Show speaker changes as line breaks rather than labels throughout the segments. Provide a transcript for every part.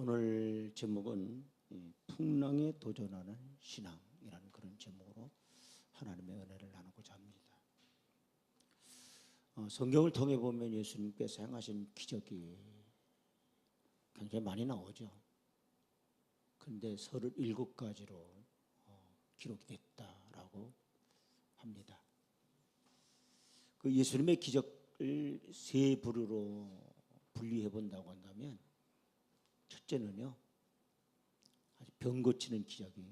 오늘 제목은 풍랑에 도전하는 신앙이라는 그런 제목으로 하나님의 은혜를 나누고자 합니다. 성경을 통해 보면 예수님께서 행하신 기적이 굉장히 많이 나오죠. 그런데 37가지로 기록이 됐다라고 합니다. 그 예수님의 기적을 세 부류로 분리해 본다고 한다면, 첫째는요, 아주 병 고치는 기적이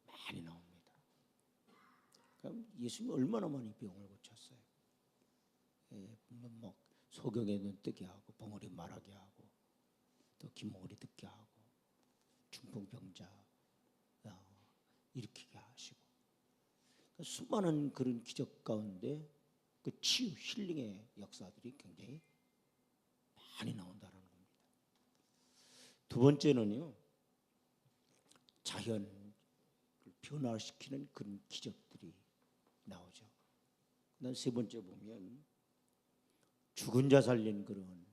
많이 나옵니다. 그럼 예수님이 얼마나 많이 병을 고쳤어요. 뭐 소경의 눈 뜨게 하고, 벙어리 말하게 하고, 또 긴머리 듣게 하고, 중풍병자 일으키게 하시고, 그러니까 수많은 그런 기적 가운데 그 치유, 힐링의 역사들이 굉장히 많이 나온다는 겁니다. 두 번째는요, 자연을 변화시키는 그런 기적들이 나오죠. 그다음 세 번째 보면 죽은 자 살린 그런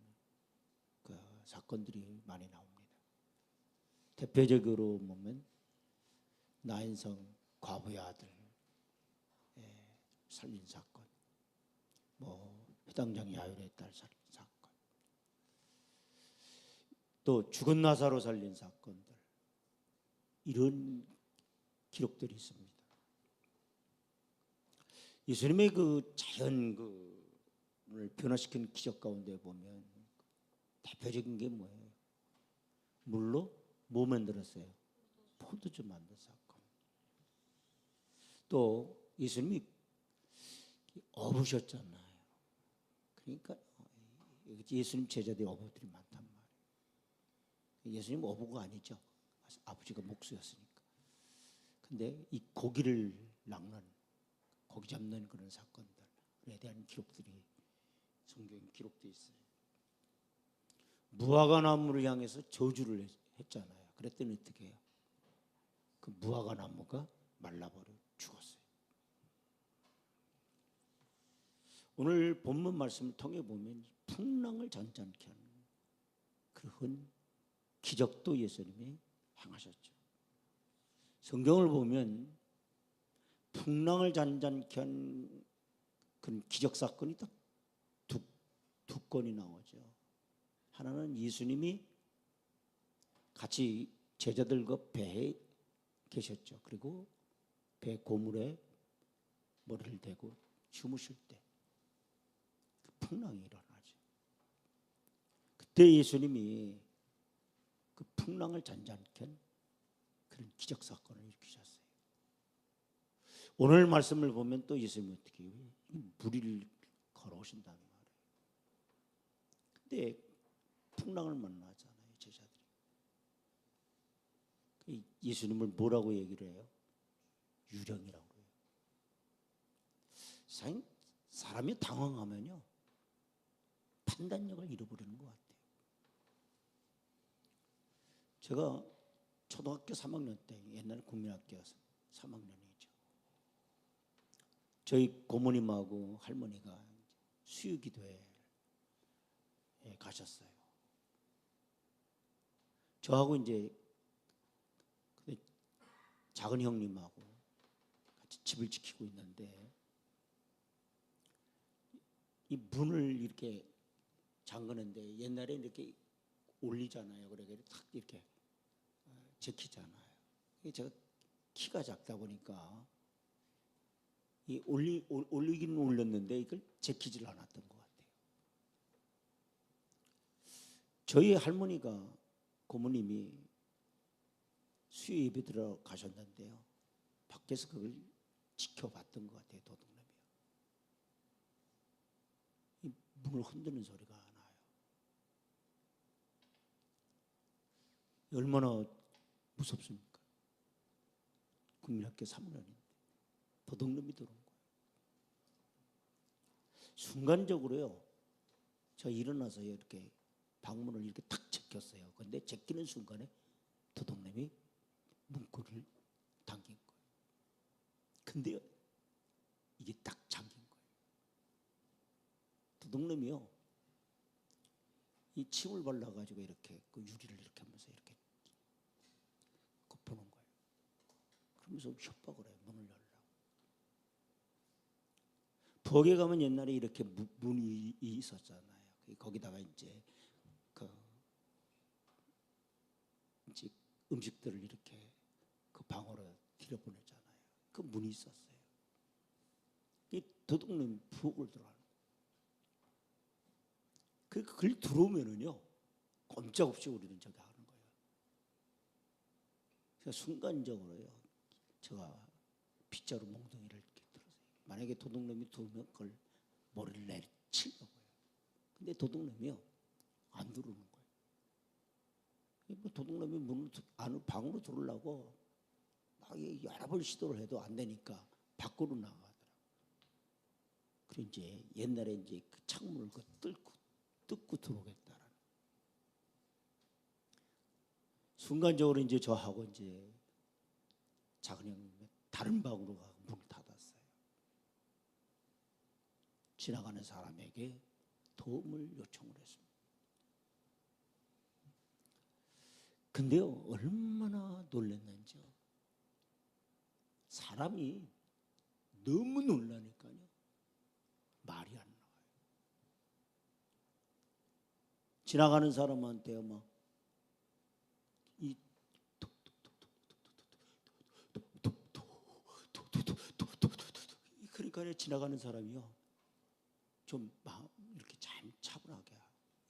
그 사건들이 많이 나옵니다. 대표적으로 보면 나인성 과부의 아들 살린 사건, 뭐 회당장 야율의 딸 살린 사건, 또 죽은 나사로 살린 사건들, 이런 기록들이 있습니다. 예수님의 그 자연 을 변화시키는 기적 가운데 보면 대표적인 게 뭐예요? 물로 뭐 만들었어요? 포도주 만든 사건. 또 예수님이 어부셨잖아요. 그러니까 예수님 제자들이 어부들이 많단 말이에요. 예수님 어부가 아니죠. 아버지가 목수였으니까. 근데 이 고기를 낚는, 고기 잡는 그런 사건들에 대한 기록들이 성경에 기록되어 있어요. 무화과 나무를 향해서 저주를 했잖아요. 그랬더니 어떻게 해요? 그 무화과 나무가 말라버려 죽었어요. 오늘 본문 말씀을 통해 보면 풍랑을 잔잔케 하는 그런 기적도 예수님이 행하셨죠. 성경을 보면 풍랑을 잔잔케 한 그런 기적 사건이 딱 두 건이 나오죠. 하나는 예수님이 같이 제자들과 배에 계셨죠. 그리고 배 고물에 머리를 대고 주무실 때 그 풍랑이 일어나죠. 그때 예수님이 그 풍랑을 잔잔케 한 그런 기적 사건을 일으키셨어요. 오늘 말씀을 보면 또 예수님이 어떻게 해요? 무리를 걸어오신다는 말이에요. 근데 풍랑을 만나잖아요, 제자들이. 예수님을 뭐라고 얘기를 해요? 유령이라고 해요. 사람이 당황하면요, 판단력을 잃어버리는 것 같아요. 제가 초등학교 3학년 때, 옛날에 국민학교 3학년이죠. 저희 고모님하고 할머니가 수유기도회에 가셨어요. 저하고 이제 작은 형님하고 같이 집을 지키고 있는데, 이 문을 이렇게 잠그는데 옛날에 이렇게 올리잖아요. 그래서 탁 이렇게 제키잖아요. 제가 키가 작다 보니까 이 올리기는 올렸는데 이걸 제키질 않았던 것 같아요. 저희 할머니가, 고모님이 수요 예배 들어가셨는데요, 밖에서 그걸 지켜봤던 것 같아요. 도둑놈이요. 이 문을 흔드는 소리가 나요. 얼마나 무섭습니까? 국민학교 3학년인데 도둑놈이 들어온 거예요. 순간적으로요, 저 일어나서 이렇게 방문을 이렇게 탁 제꼈어요. 그런데 제끼는 순간에 도둑놈이 문고리를 당긴 거예요. 근데요, 이게 딱 잠긴 거예요. 도둑놈이요, 이 침을 발라가지고 이렇게 그 유리를 이렇게 하면서 이렇게 보는 거예요. 그러면서 협박을 해요. 문을 열라고. 부엌에 가면 옛날에 이렇게 문이 있었잖아요. 거기다가 이제 이제 음식들을 이렇게 그 방으로 들여보내잖아요. 그 문이 있었어요. 이 도둑놈이 부엌을 들어가는 거예요. 그러니까 그걸 들어오면은요, 꼼짝없이 우리는 저기 하는 거예요. 그래서 순간적으로요, 제가 빗자루 몽둥이를 이렇게 들어서 만약에 도둑놈이 들어오면 그걸 머리를 내리치려고요. 근데 도둑놈이요, 안 들어오는 거예요. 도둑놈이 문을 안으로 방으로 들어오려고 막 여러 번 시도를 해도 안 되니까 밖으로 나가더라고요. 그리고 이제 옛날에 이제 그 창문을 뜯고 들어오겠다라는. 순간적으로 이제 저하고 이제 작은 형님이 다른 방으로 가고 문을 닫았어요. 지나가는 사람에게 도움을 요청을 했습니다. 근데요, 얼마나 놀랐는지요. 사람이 너무 놀라니까요, 말이 안 나와요. 지나가는 사람한테 막 이 그러니까 지나가는 사람이요, 좀 마음 이렇게 참 차분하게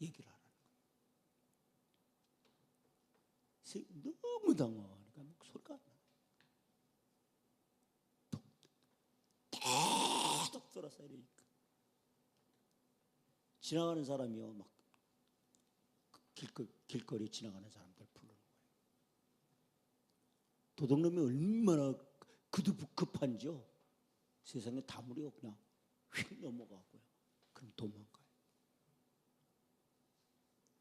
얘기를 하라는 거예요. 너무 당황하니까 소리가 안 나요. 계속 들어서 이러니까 지나가는 사람이요, 막 길거리 지나가는 사람들 부르는 거예요. 도둑놈이 얼마나 급한지요. 세상에 다물이요, 그냥 휙 넘어가고요. 그럼 도망가요.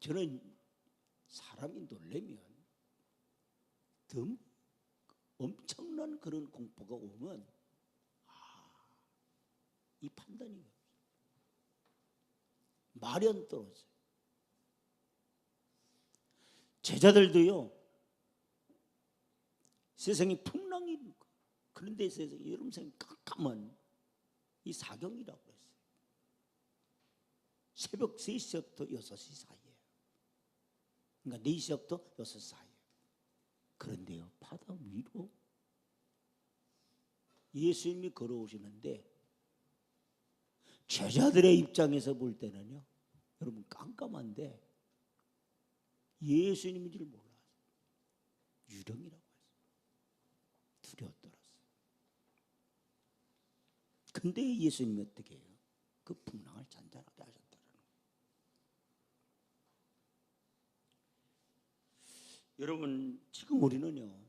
저는 사람이 놀라면 너무 엄청난 그런 공포가 오면 이 판단이 없어요. 말이 안 떨어져요. 제자들도요, 세상에 풍랑이 있고, 그런데 세상에 여러분 생각 깜깜한 이 사경이라고 했어요. 새벽 3시부터 6시 사이에. 그러니까 4시부터 6시 사이에. 그런데요, 바다 위로 예수님이 걸어오시는데 제자들의 입장에서 볼 때는요, 여러분 깜깜한데 예수님인 줄 몰라요. 유령이라고 했어요. 두려워 떨었어요. 근데 예수님이 어떻게 해요? 그 풍랑을 잔잔하게 하셨다는 거예요. 여러분, 지금 우리는요,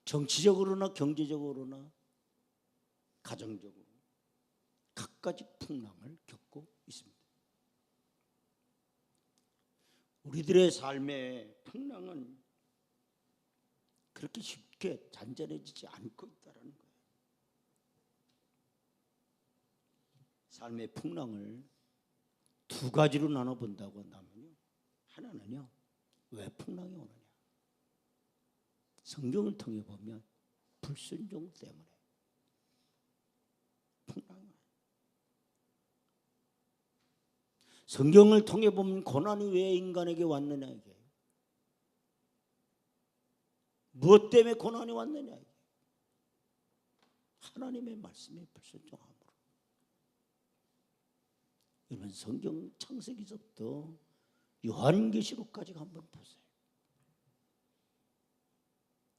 정치적으로나 경제적으로나 가정적으로 각가지 풍랑을 겪고 있습니다. 우리들의 삶의 풍랑은 그렇게 쉽게 잔잔해지지 않고 있다는 거예요. 삶의 풍랑을 두 가지로 나눠본다고 한다면요, 하나는요, 왜 풍랑이 오느냐. 성경을 통해 보면 불순종 때문에 풍랑이 와요. 성경을 통해 보면 고난이 왜 인간에게 왔느냐, 이게 무엇 때문에 고난이 왔느냐, 이게 하나님의 말씀에 불순종함으로. 여러분, 성경 창세기서부터 요한계시록까지 한번 보세요.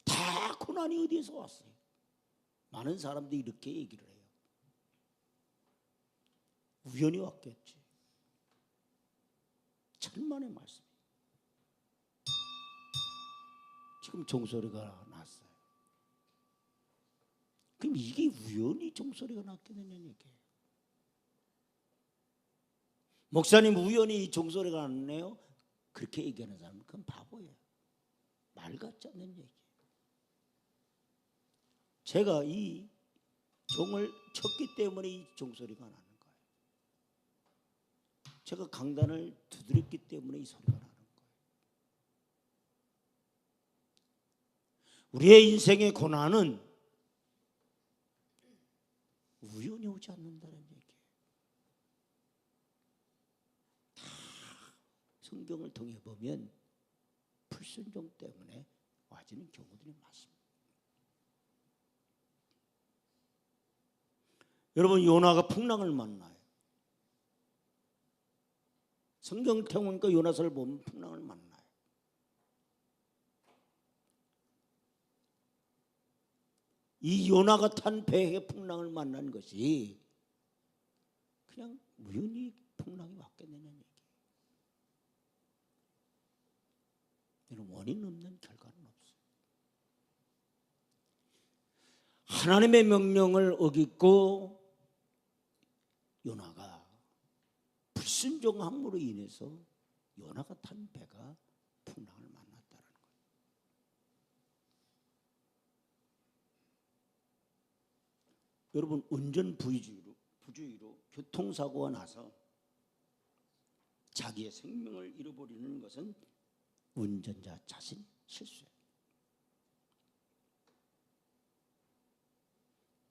다 고난이 어디에서 왔어요? 많은 사람들이 이렇게 얘기를 해요. 우연히 왔겠지. 천만의 말씀. 지금 종소리가 났어요. 그럼 이게 우연히 종소리가 났게 되냐는 얘기예요. 목사님, 우연히 종소리가 났네요. 그렇게 얘기하는 사람은 그건 바보예요. 말 같지 않는 얘기예요. 제가 이 종을 쳤기 때문에 이 종소리가 나는 거예요. 제가 강단을 두드렸기 때문에 이 소리가 나는 거예요. 우리의 인생의 고난은 우연히 오지 않는다는 얘기예요. 다 성경을 통해 보면 불순종 때문에 와지는 경우들이 많습니다. 여러분, 요나가 풍랑을 만나요. 성경을 통해보니까 요나서를 보면 풍랑을 만나요. 이 요나가 탄 배의 풍랑을 만난 것이 그냥 우연히 풍랑이 왔겠느냐는 얘기예요. 이런 원인 없는 결과는 없어요. 하나님의 명령을 어겼고 요나가 불순종함으로 인해서 요나가 탄 배가 풍랑을 만났다는 거예요. 여러분, 운전 부주의로 교통사고가 나서 자기의 생명을 잃어버리는 것은 운전자 자신 실수예요.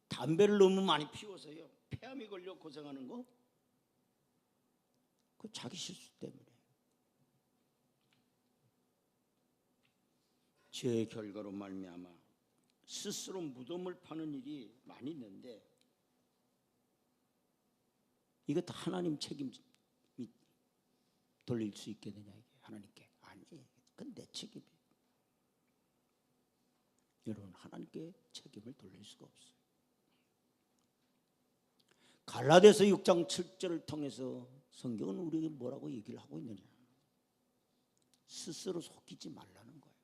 담배를 너무 많이 피워서요 폐암이 걸려 고생하는 거, 그 자기 실수 때문에. 죄의 결과로 말미암아 스스로 무덤을 파는 일이 많이 있는데 이것도 하나님 책임 돌릴 수 있겠느냐, 이게 하나님께. 아니, 그건 내 책임이에요. 여러분, 하나님께 책임을 돌릴 수가 없어요. 갈라디아서 6장 7절을 통해서 성경은 우리에게 뭐라고 얘기를 하고 있느냐? 스스로 속이지 말라는 거예요.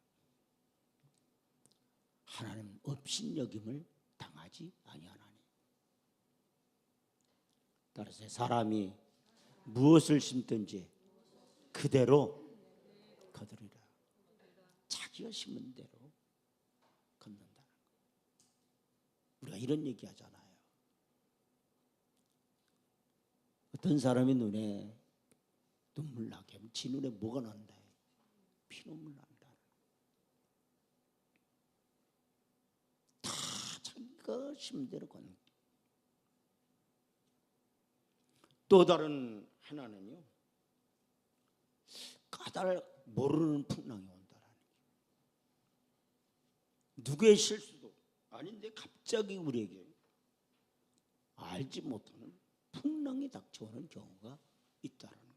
하나님 업신여김을 당하지 아니하나니. 따라서 사람이 무엇을 심든지 그대로 거두리라. 자기가 심은 대로 걷는다는 거예요. 우리가 이런 얘기 하잖아요. 어떤 사람이 눈에 눈물 나게 하면 지 눈에 뭐가 난다? 피눈물 난다. 다 자기가 심은 대로 걷는 거예요. 또 다른 하나는요, 까닭 모르는 풍랑이 온다라는 거예요. 누구의 실수도 아닌데 갑자기 우리에게 알지 못하는 풍랑이 닥쳐오는 경우가 있다는 거예요.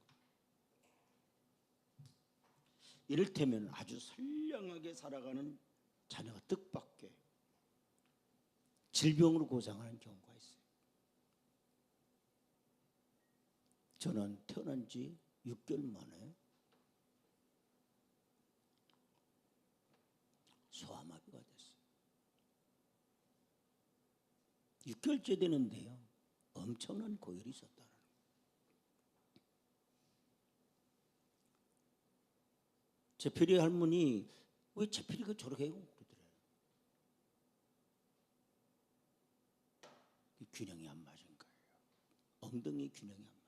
이를테면 아주 선량하게 살아가는 자녀가 뜻밖의 질병으로 고생하는 경우가 있어요. 저는 태어난 지 6개월 만에 소아마비가 됐어요. 6개월째 되는데요, 엄청난 고열이 있었다는 거예요. 제필이 할머니, 왜 제필이가 저렇게 해요? 그러더래요. 균형이 안 맞은 거예요. 엉덩이 균형이 안 맞아요.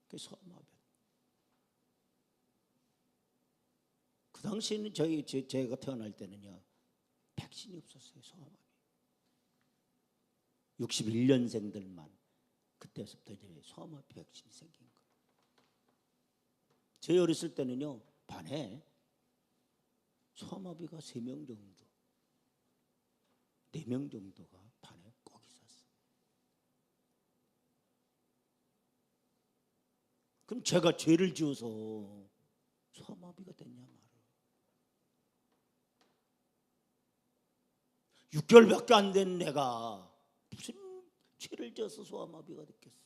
그게 소아마비. 그 당시에는 제가 태어날 때는요 백신이 없었어요. 소아마비. 61년생들만 그때부터 이제 소아마비 백신이 생긴 거예요. 제 어렸을 때는요 반에 소아마비가 3명 정도, 4명 정도가 반에 꼭 있었어요. 그럼 제가 죄를 지어서 소아마비가 됐냐 말이에요. 6개월밖에 안 된 내가 무슨 죄를 지어서 소아마비가 됐겠어요.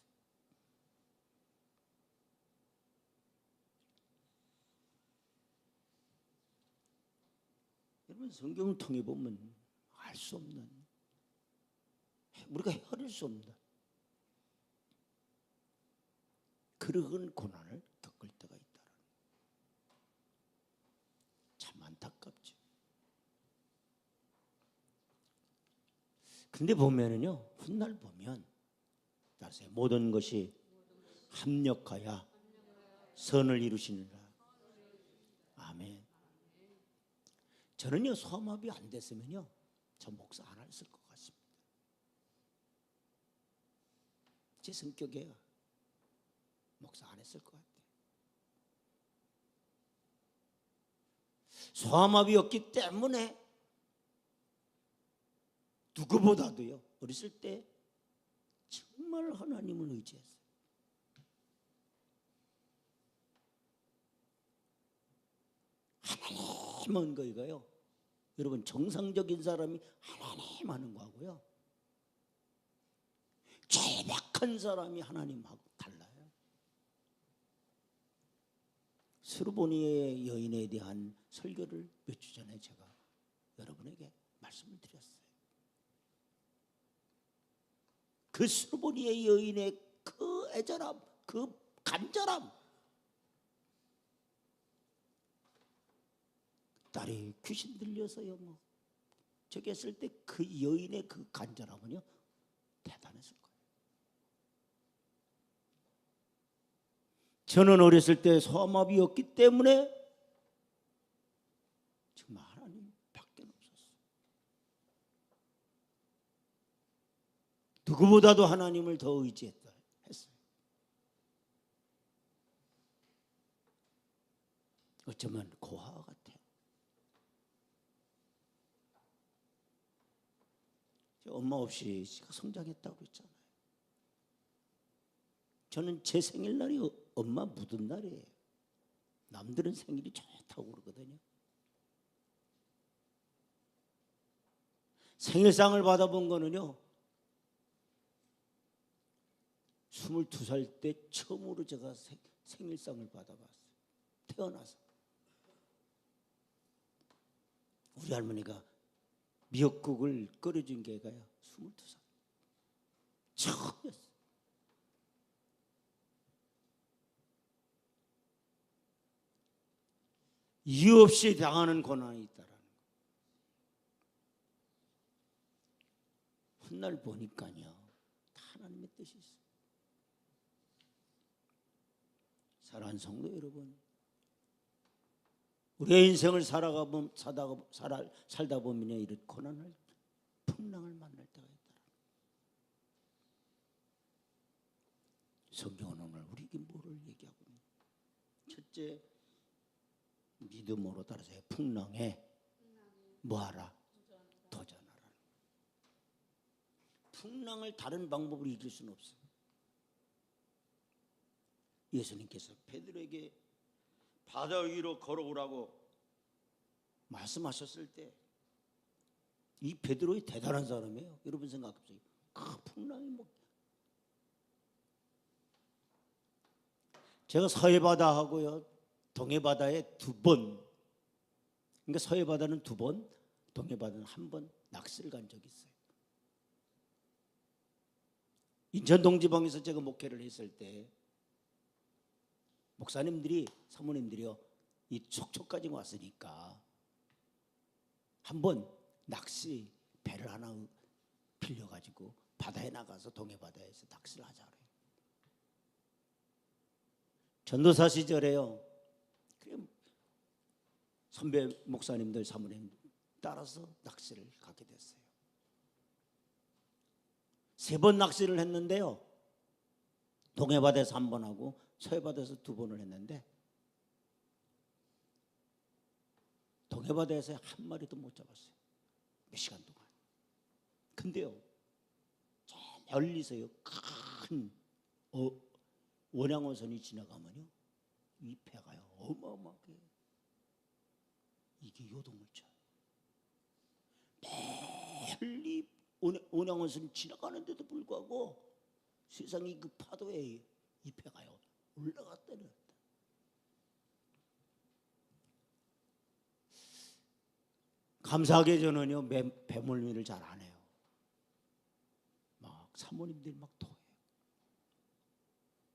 여러분, 성경을 통해 보면 알 수 없는, 우리가 헤아릴 수 없는 그런 고난을 겪을 때가 있다. 참 안타깝죠. 근데 보면은요, 훗날 보면 따라서 모든 것이 합력하여 선을 이루시느라. 아멘. 저는요 소화합이 안 됐으면요 저 목사 안 했을 것 같습니다. 제 성격에 목사 안 했을 것 같아요. 소화합이 없기 때문에 누구보다도요 어렸을 때 정말 하나님을 의지했어요. 하나님은 거이가요. 여러분 정상적인 사람이 하나님 하는 거하고요. 절박한 사람이 하나님하고 달라요. 스루보니의 여인에 대한 설교를 몇 주 전에 제가 여러분에게 말씀을 드렸어요. 그 스루보니의 여인의 그 애절함, 그 간절함, 딸이 귀신 들려서요 뭐 저기 했을 때 그 여인의 그 간절함은요 대단했을 거예요. 저는 어렸을 때 소아마비였기 때문에 정말 하나님밖에 없었어요. 누구보다도 하나님을 더 의지했다 했어요. 어쩌면 고아와 같아요. 엄마 없이 제가 성장했다고 그랬잖아요. 저는 제 생일날이 엄마 묻은 날이에요. 남들은 생일이 좋다고 그러거든요. 생일상을 받아본 거는요 22살 때 처음으로 제가 생일상을 받아봤어요. 태어나서. 우리 할머니가 미역국을 끓여준 게가요 22살 처음이었어요. 이유 없이 당하는 고난이 있다라는 거. 훗날 보니까요 다 하나님의 뜻이 있어요. 사랑하는 성도 여러분, 우리의 인생을 살다 보면 이런 고난을 풍랑을 만날 때가 있다. 성경은 오늘 우리에게 뭐를 얘기하고 있냐? 첫째, 믿음으로 따라서 풍랑에 뭐하라? 도전하라. 풍랑을 다른 방법으로 이길 수는 없어요. 예수님께서 베드로에게 바다 위로 걸어오라고 말씀하셨을 때 이 베드로이 대단한 사람이에요. 여러분 생각해보세요. 그 풍랑이 뭐 제가 서해바다하고요 동해바다에 2번, 그러니까 서해바다는 2번, 동해바다는 1번 낚시를 간 적이 있어요. 인천 동지방에서 제가 목회를 했을 때 목사님들이 사모님들이요 이 속초까지 왔으니까 한번 낚시 배를 하나 빌려가지고 바다에 나가서 동해바다에서 낚시를 하자 그래요. 전도사 시절에요 선배 목사님들 사모님 따라서 낚시를 가게 됐어요. 3번 낚시를 했는데요 동해바다에서 1번 하고 서해바다에서 2번을 했는데 동해바다에서 한 마리도 못 잡았어요. 몇 시간 동안. 근데요 저 멀리서요 큰 원양어선이 지나가면요 이 배가요 어마어마하게 이게 요동을 쳐요. 멀리 원양어선이 지나가는데도 불구하고 세상이 그 파도에 이 배가요 올라갔다 내렸다. 감사하게 저는요 배멀미를 잘 안 해요. 막 사모님들 막 토해요.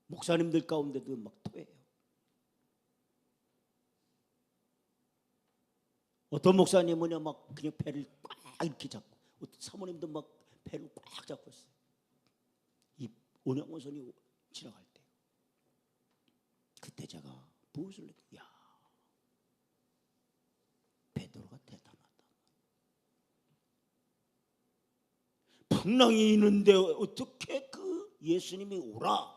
목사님들 가운데도 막 토해요. 어떤 목사님은요 막 그냥 배를 꽉 이렇게 잡고, 어떤 사모님도 막 배를 꽉 잡고 있어요. 이 운행선이 지나갈 때 그때 제가 무엇을 느껴? 야, 베드로가 대단하다. 풍랑이 있는데 어떻게 그 예수님이 오라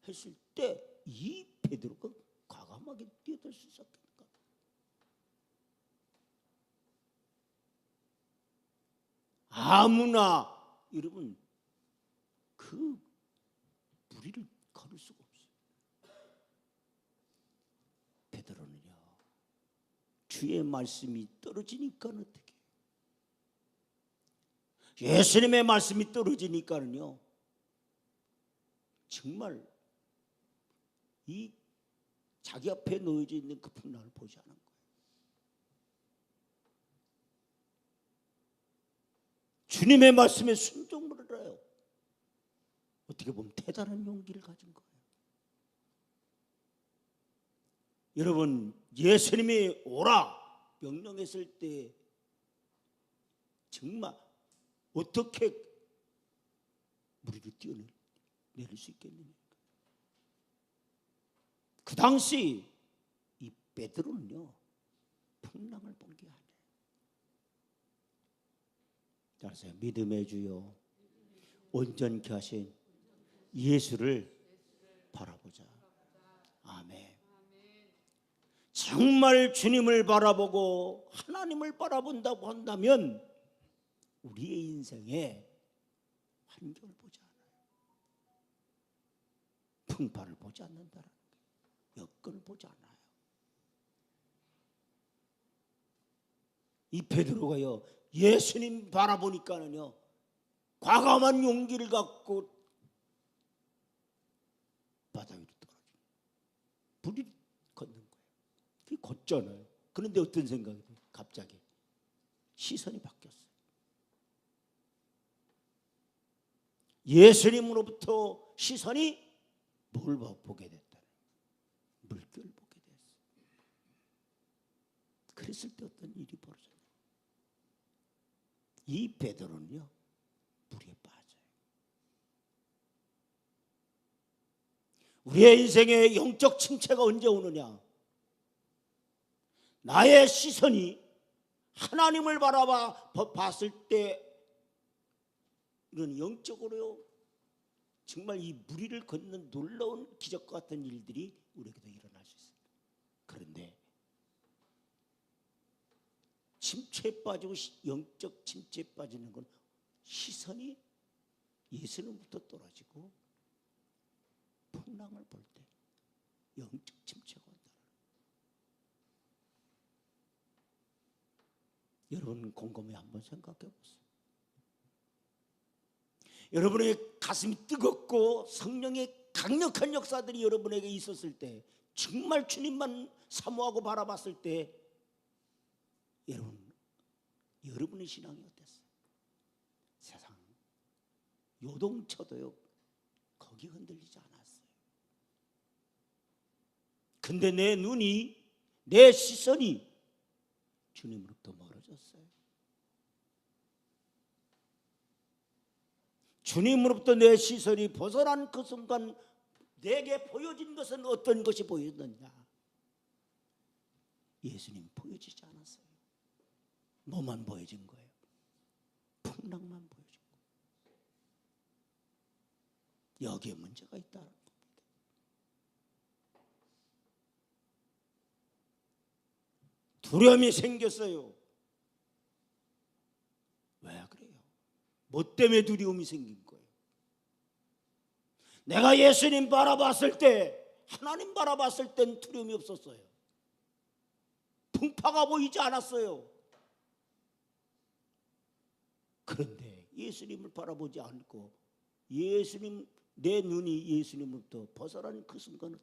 했을 때 이 베드로가 과감하게 뛰어들 수 있었겠는가? 아무나 여러분 그 무리를 걸을 수가 없어요. 베드로는요, 주의 말씀이 떨어지니까는 어떻게? 예수님의 말씀이 떨어지니까는요, 정말 이 자기 앞에 놓여져 있는 그 풍랑을 보지 않은 거예요. 주님의 말씀에 순종을 해요. 어떻게 보면 대단한 용기를 가진 거예요. 여러분, 예수님이 오라 명령했을 때 정말 어떻게 무리를 뛰어내릴 수 있겠느냐. 그 당시 이 베드로는요, 풍랑을 본 게 아니에요. 따라서 믿음의 주여 온전케 하신 예수를 바라보자. 아멘. 정말 주님을 바라보고 하나님을 바라본다고 한다면 우리의 인생에 환경을 보지 않아요. 풍파를 보지 않는다는 거예요. 여건을 보지 않아요. 이 베드로가요, 예수님 바라보니까는요, 과감한 용기를 갖고 바다 위로 떨어져 불이 걷는 거예요. 그게 걷잖아요. 그런데 어떤 생각이 들어요? 갑자기 시선이 바뀌었어요. 예수님으로부터 시선이 뭘 보게 됐다? 물결을 보게 됐어요. 그랬을 때 어떤 일이 벌어져요? 이 베드로는요, 물에 빠져요. 우리의 인생에 영적 침체가 언제 오느냐? 나의 시선이 하나님을 봤을 때 이런 영적으로요, 정말 이 무리를 걷는 놀라운 기적과 같은 일들이 우리에게도 일어날 수 있습니다. 그런데 침체에 빠지고 영적 침체에 빠지는 건 시선이 예수님부터 떨어지고 풍랑을 볼 때 영적 침체가 온다. 여러분 곰곰이 한번 생각해 보세요. 여러분의 가슴이 뜨겁고 성령의 강력한 역사들이 여러분에게 있었을 때, 정말 주님만 사모하고 바라봤을 때 여러분의 신앙이 어땠어요? 세상 요동쳐도요 거기 흔들리지 않았어요. 근데 내 눈이, 내 시선이 주님으로부터 멀어졌어요. 주님으로부터 내 시선이 벗어난 그 순간 내게 보여진 것은 어떤 것이 보였느냐? 예수님 보여지지 않았어요. 뭐만 보여진 거예요? 풍랑만 보여진 거예요. 여기에 문제가 있다는 겁니다. 두려움이 생겼어요. 왜 그래요? 뭐 때문에 두려움이 생긴 거예요? 내가 예수님 바라봤을 때, 하나님 바라봤을 땐 두려움이 없었어요. 풍파가 보이지 않았어요. 그런데 예수님을 바라보지 않고 내 눈이 예수님으로부터 벗어난 그 순간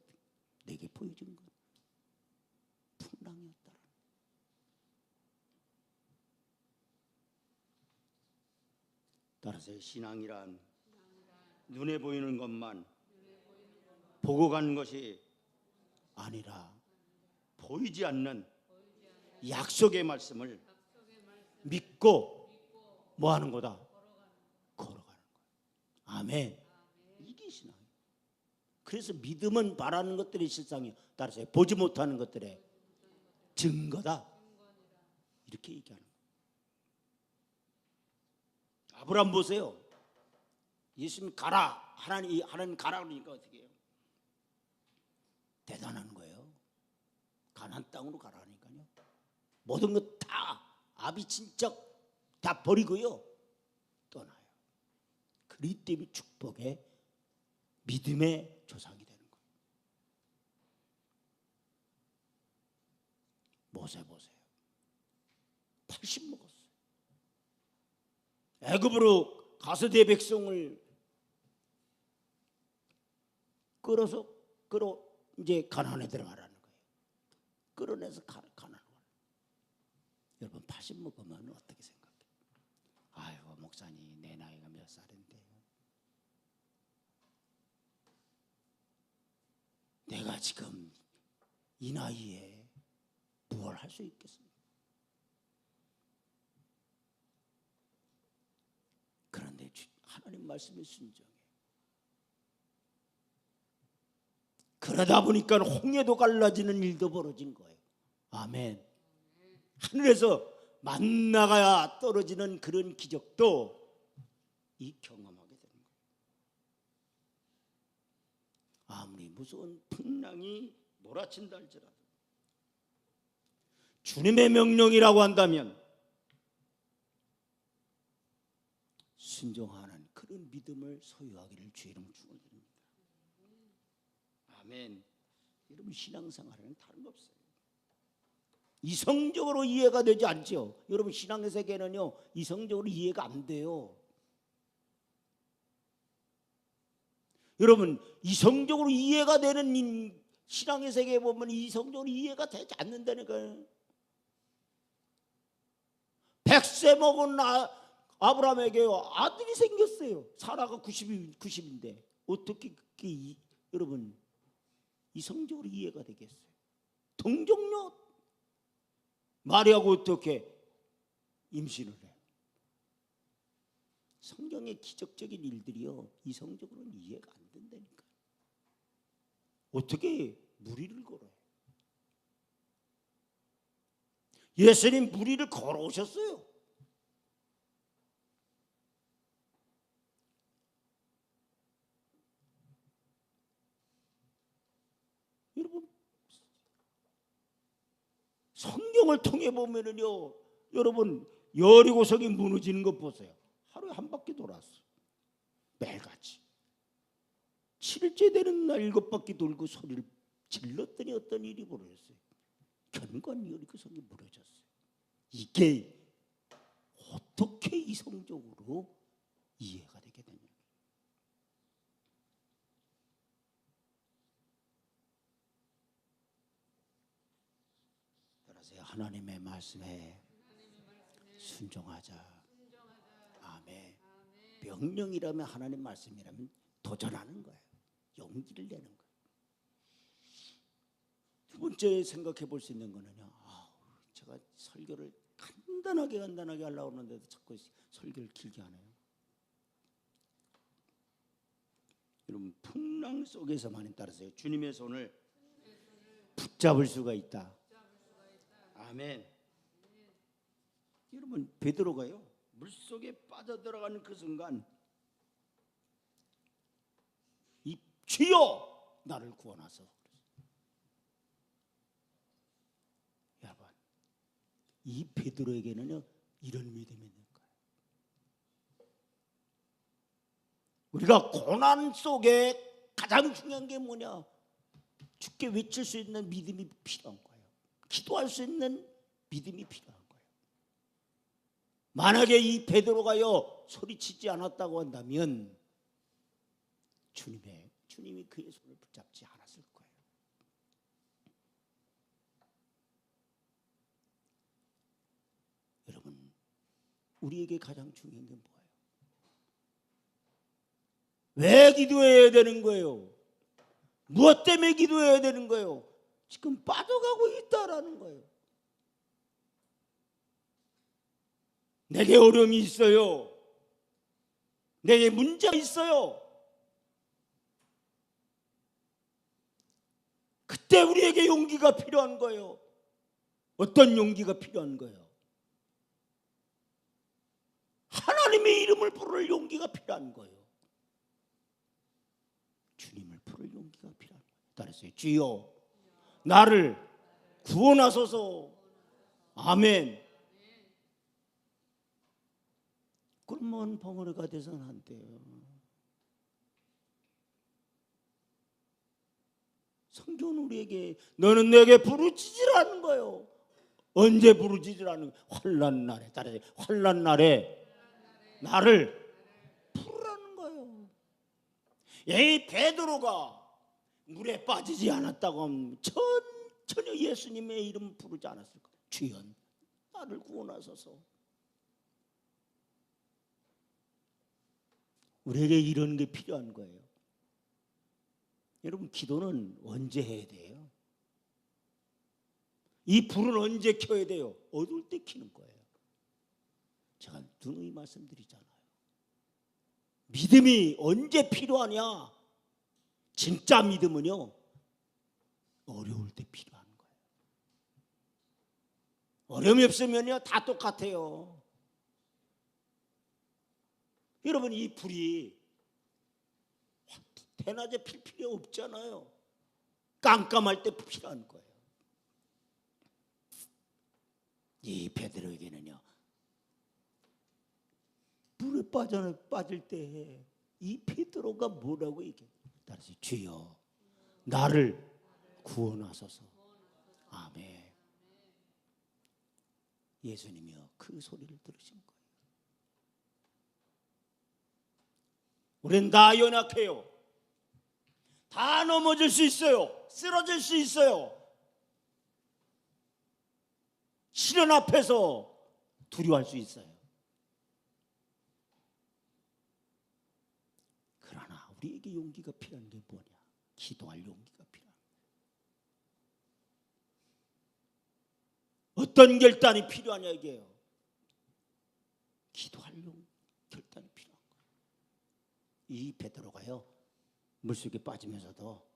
내게 보여진 것 풍랑이었다. 따라서 신앙이란 눈에 보이는 것만 보고 가는 것이 아니라 보이지 않는 약속의 말씀을 믿고 뭐 하는 거다? 걸어가는 거야. 아멘. 이게 그게 신앙이에요. 그래서 믿음은 바라는 것들의 실상이요. 따라서 보지 못하는 것들의 증거다. 이렇게 얘기하는 거예요. 아브라함 보세요. 예수님 가라. 하나님 가라 그러니까 어떻게 해요? 대단한 거예요. 가나안 땅으로 가라니까요. 모든 것 다 아비친척 다 버리고요. 떠나요. 그리 때문에 축복의 믿음의 조상이 되는 거예요. 모세 보세요. 80 먹었어요. 애굽으로 가서대 백성을 끌어 이제 가나안에 들어가라는 거예요. 끌어내서 가나안. 여러분 80 먹으면 어떻게 생각해요? 아이고 목사님 내 나이가 몇 살인데 내가 지금 이 나이에 뭘 할 수 있겠습니까? 그런데 하나님 말씀에 순종해요. 그러다 보니까 홍해도 갈라지는 일도 벌어진 거예요. 아멘. 하늘에서 만나가 떨어지는 그런 기적도 이 경험하게 되는 거예요. 아무리 무서운 풍랑이 몰아친다 할지라도 주님의 명령이라고 한다면 순종하는 그런 믿음을 소유하기를 주의 이름으로 축원드립니다. 아멘. 여러분 신앙생활에는 다른 거 없어요. 이성적으로 이해가 되지 않죠. 여러분 신앙의 세계는요 이성적으로 이해가 안 돼요. 여러분 이성적으로 이해가 되는 신앙의 세계에 보면 이성적으로 이해가 되지 않는다니까요. 100세 먹은 아브라함에게 아들이 생겼어요. 사라가 90인데 어떻게 그게 여러분 이성적으로 이해가 되겠어요? 동정녀 마리아가 어떻게 임신을 해요? 성경의 기적적인 일들이요 이성적으로는 이해가 안 된다니까. 어떻게 무리를 걸어요? 예수님 무리를 걸어오셨어요. 여러분 성경을 통해 보면은요 여러분 여리고성이 무너지는 것 보세요. 하루에 한 바퀴 돌았어. 매일같이 7일째 되는 날 7바퀴 돌고 소리를 질렀더니 어떤 일이 벌어졌어요. 견고한 여리고성이 무너졌어요. 이게 어떻게 이성적으로 이해가 되게 되냐. 따라서 하나님의 말씀에 순종하자. 아멘. 명령이라면 하나님 말씀이라면 도전하는 거예요. 용기를 내는 거예요. 두 번째 생각해 볼 수 있는 거는요. 제가 설교를 간단하게 하려고 하는데도 자꾸 설교를 길게 하네요. 여러분 풍랑 속에서만에 따라서요. 주님의 손을 붙잡을 수가 있다. 아멘. 여러분 베드로가요. 물속에 빠져들어가는 그 순간 이 주여 나를 구원하소서. 여러분 이 베드로에게는요 이런 믿음이 있는 거예요. 우리가 고난 속에 가장 중요한 게 뭐냐? 주께 외칠 수 있는 믿음이 필요한 거예요. 기도할 수 있는 믿음이 필요한 거예요. 만약에 이 베드로가요 소리치지 않았다고 한다면 주님이 그의 손을 붙잡지 않았을 거예요. 여러분 우리에게 가장 중요한 게 뭐예요? 왜 기도해야 되는 거예요? 무엇 때문에 기도해야 되는 거예요? 지금 빠져가고 있다라는 거예요. 내게 어려움이 있어요. 내게 문제가 있어요. 그때 우리에게 용기가 필요한 거예요. 어떤 용기가 필요한 거예요? 하나님의 이름을 부를 용기가 필요한 거예요. 주님을 부를 용기가 필요한 거예요. 따라서요. 주여 나를 구원하소서. 아멘. 꿀먼 벙어리가 돼서는 안 돼요. 성경은 우리에게 너는 내게 부르짖으라는 거예요. 언제 부르짖으라는 거예요? 환난 날에. 따라서 환난 날에 나를 부르라는 거예요. 이 베드로가 물에 빠지지 않았다고 하면 전혀 예수님의 이름 부르지 않았을 거예요. 주여 나를 구원하소서. 우리에게 이런 게 필요한 거예요. 여러분 기도는 언제 해야 돼요? 이 불은 언제 켜야 돼요? 어두울 때 켜는 거예요. 제가 누누이 말씀드리잖아요. 믿음이 언제 필요하냐? 진짜 믿음은요 어려울 때 필요한 거예요. 어려움이 없으면요 다 똑같아요. 여러분 이 불이 대낮에 필 필요 없잖아요. 깜깜할 때 필요한 거예요. 이 베드로에게는요 물에 빠질 때 이 베드로가 뭐라고 얘기해요? 따라서 주여 나를 구원하소서. 아멘. 예수님이요 그 소리를 들으신 거예요. 우린 다 연약해요. 다 넘어질 수 있어요. 쓰러질 수 있어요. 시련 앞에서 두려워할 수 있어요. 그러나 우리에게 용기가 필요한 게 뭐냐? 기도할 용기가 필요한 거예요. 어떤 결단이 필요하냐 이게요. 기도할 결단이 필요한 거예요. 이 베드로가요 물속에 빠지면서도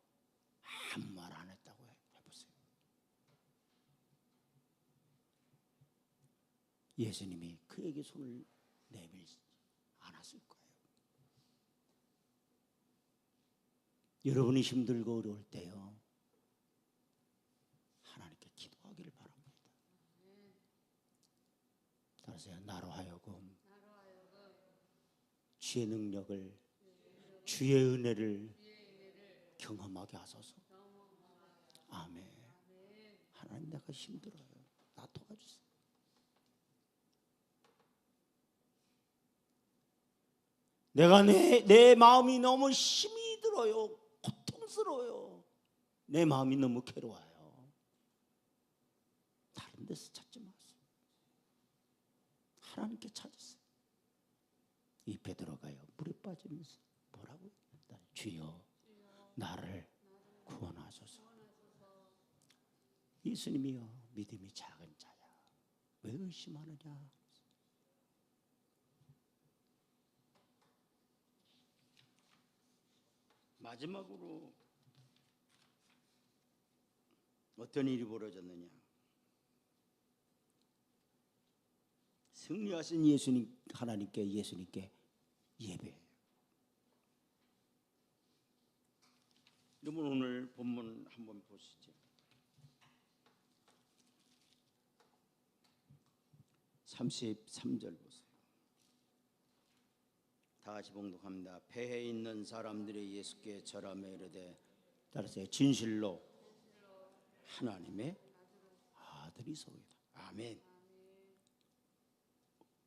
아무 말 안 했다고 해보세요. 예수님이 그에게 손을 내밀지 않았을 거예요. 여러분이 힘들고 어려울 때요 하나님께 기도하기를 바랍니다. 따라서 나로 하여금 주의 능력을 주의 은혜를 경험하게 하소서. 아멘. 하나님 내가 힘들어요. 나 도와주세요. 내가 내 마음이 너무 힘이 들어요. 고통스러워요. 내 마음이 너무 괴로워요. 다른 데서 찾지 마세요. 하나님께 찾으세요. 이 베드로가요 물에 빠지면서 뭐라고? 주여 나를 구원하소서. 예수님이요 믿음이 작은 자야 왜 의심하느냐? 마지막으로 어떤 일이 벌어졌느냐? 승리하신 예수님 하나님께 예수님께 예배. 여러분 오늘 본문 한번 보시죠. 33절 보세요. 다 같이 봉독합니다. 배에 있는 사람들이 예수께 절하며 이르되 따라서 진실로 하나님의 아들이소이다. 아멘.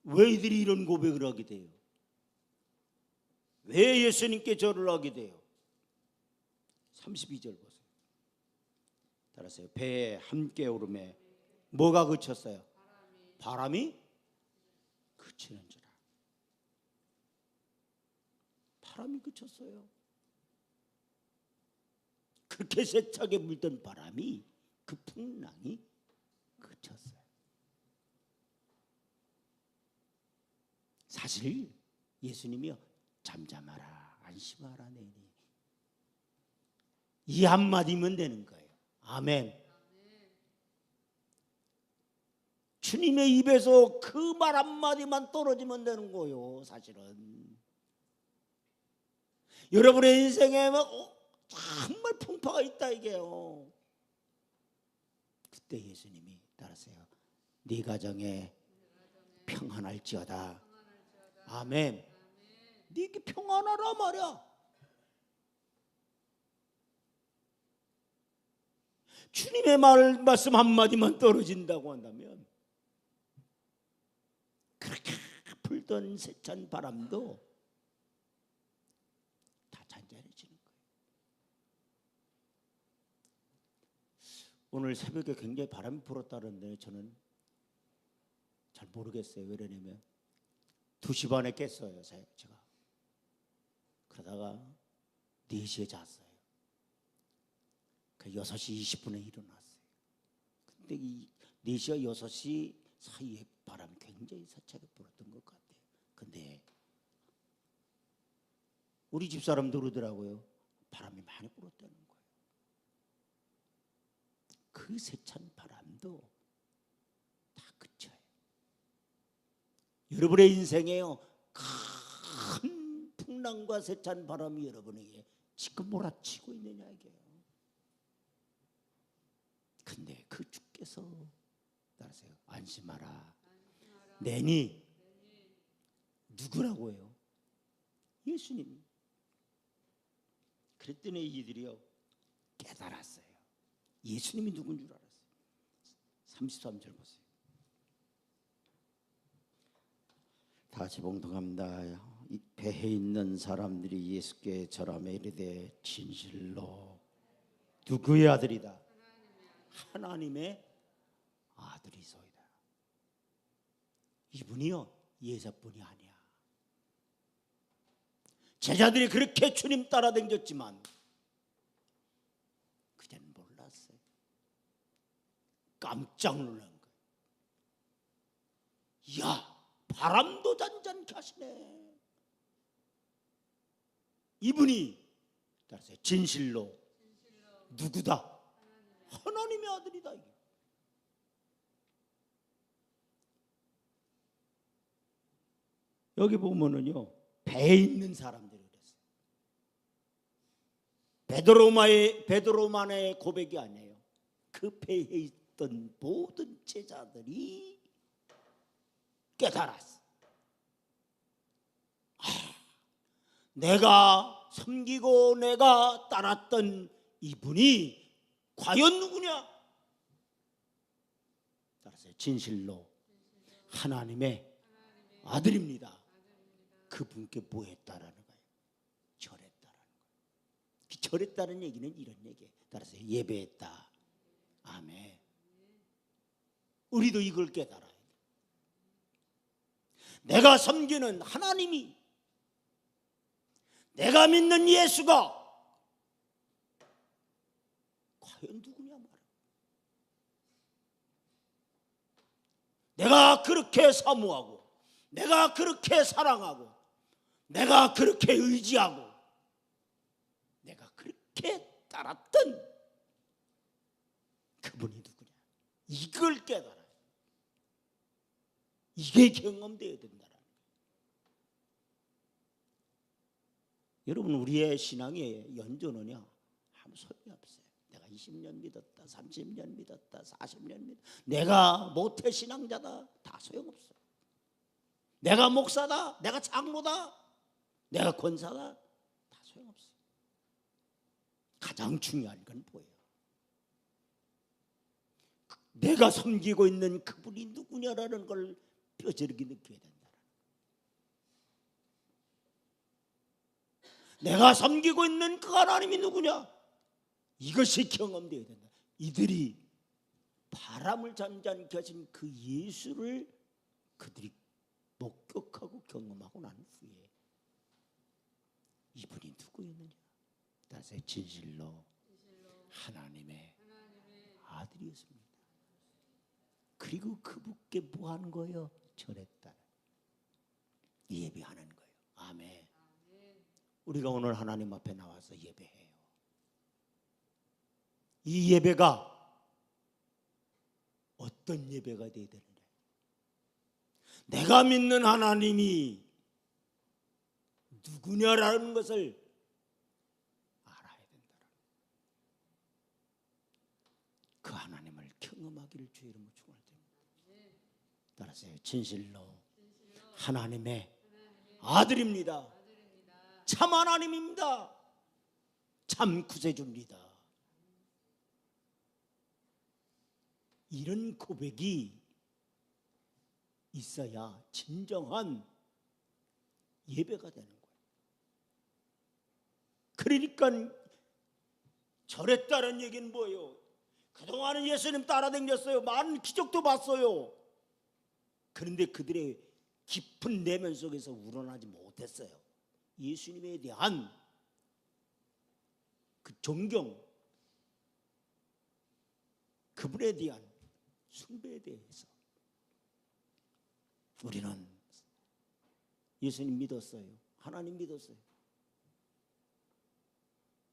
왜 이들이 이런 고백을 하게 돼요? 왜 예수님께 절을 하게 돼요? 32절 보세요. 따라서 배에 함께 오름에 뭐가 그쳤어요? 바람이 그치는지라. 바람이 그쳤어요. 그렇게 세차게 불던 바람이 그 풍랑이 그쳤어요. 사실 예수님이요 잠잠하라 안심하라 내니 이 한마디면 되는 거예요. 아멘. 주님의 입에서 그 말 한마디만 떨어지면 되는 거예요. 사실은 여러분의 인생에 정말 풍파가 있다 이게요. 그때 예수님이 따라서요, 네 가정에 평안할지어다. 아멘. 네게 평안하라 말이야. 주님의 말씀 한마디만 떨어진다고 한다면 그렇게 불던 세찬 바람도 다 잔잔해지는 거예요. 오늘 새벽에 굉장히 바람이 불었다는데 저는 잘 모르겠어요. 왜냐면 2시 반에 깼어요. 제가. 그러다가 4시에 잤어요. 6시 20분에 일어났어요. 근데 이 4시와 6시 사이에 바람이 굉장히 세차게 불었던 것 같아요. 근데 우리 집사람도 그러더라고요. 바람이 많이 불었다는 거예요. 그 세찬 바람도 다 그쳐요. 여러분의 인생에요, 큰 풍랑과 세찬 바람이 여러분에게 지금 몰아치고 있느냐 이게요. 근데 그 주께서 따라서요, 안심하라. 내니 누구라고 해요? 예수님. 그랬더니 이들이요 깨달았어요. 예수님이 누군 줄 알았어요. 33절 보세요. 다 같이 봉독합니다. 배에 있는 사람들이 예수께 절하며 이르되 진실로 누구의 아들이다? 하나님의 아들이소이다. 이분이요 예사뿐이 아니야. 제자들이 그렇게 주님 따라다녔지만 그냥 몰랐어요. 깜짝 놀란 거예요. 야, 바람도 잔잔케 하시네. 이분이 따라서 진실로 누구다? 하나님의 아들이다. 이게. 여기 보면은요 배에 있는 사람들이 그랬어요. 베드로만의 고백이 아니에요. 그 배에 있던 모든 제자들이 깨달았어. 내가 섬기고 내가 따랐던 이분이 과연 누구냐? 따라서 진실로 하나님의 아들입니다. 그분께 뭐 했다라는 거예요? 절했다라는 거예요. 절했다는 얘기는 이런 얘기예요. 따라서 예배했다. 아멘. 우리도 이걸 깨달아야 돼. 내가 섬기는 하나님이, 내가 믿는 예수가 과연 누구냐 말이야. 내가 그렇게 사모하고, 내가 그렇게 사랑하고, 내가 그렇게 의지하고, 내가 그렇게 따랐던 그분이 누구냐. 이걸 깨달아요. 이게 경험되어야 된다는 거예요. 여러분, 우리의 신앙의 연조는요 아무 소용이 없어요. 내가 20년 믿었다, 30년 믿었다, 40년 믿었다, 내가 모태 신앙자다, 다 소용없어요. 내가 목사다, 내가 장로다, 내가 권사다, 다 소용없어요. 가장 중요한 건 뭐예요? 내가 섬기고 있는 그분이 누구냐라는 걸 뼈저리게 느껴야 된다. 내가 섬기고 있는 그 하나님이 누구냐? 이것이 경험되어야 된다. 이들이 바람을 잔잔케 하신 그 예수를 그들이 목격하고 경험하고 난 후에 이분이 누구였느냐? 따라서 진실로 하나님의 아들이었습니다. 그리고 그분께 뭐 하는 거예요? 절했다. 예배하는 거예요. 아멘. 우리가 오늘 하나님 앞에 나와서 예배해요. 이 예배가 어떤 예배가 되어야 되느냐? 내가 믿는 하나님이 누구냐라는 것을 알아야 된다. 그 하나님을 경험하기를 주의 이름으로 축원합니다. 따라서요. 진실로 하나님의 아들입니다. 참 하나님입니다. 참 구세주입니다. 이런 고백이 있어야 진정한 예배가 되는 거예요. 그러니까 저랬다는 얘기는 뭐예요? 그동안은 예수님 따라다녔어요. 많은 기적도 봤어요. 그런데 그들의 깊은 내면 속에서 우러나지 못했어요. 예수님에 대한 그 존경, 그분에 대한 숭배에 대해서 우리는 예수님 믿었어요. 하나님 믿었어요.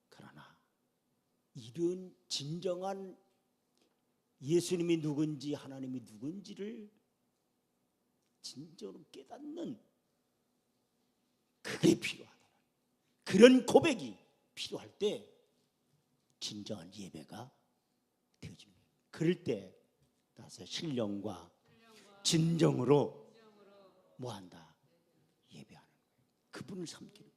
그러나 이런 진정한 예수님이 누군지 하나님이 누군지를 진정으로 깨닫는 그게 필요하다. 그런 고백이 필요할 때 진정한 예배가 되어지는 거예요. 그럴 때 따라서 신령과 진정으로 뭐한다? 예배하는 거예요. 그분을 섬기는 거예요.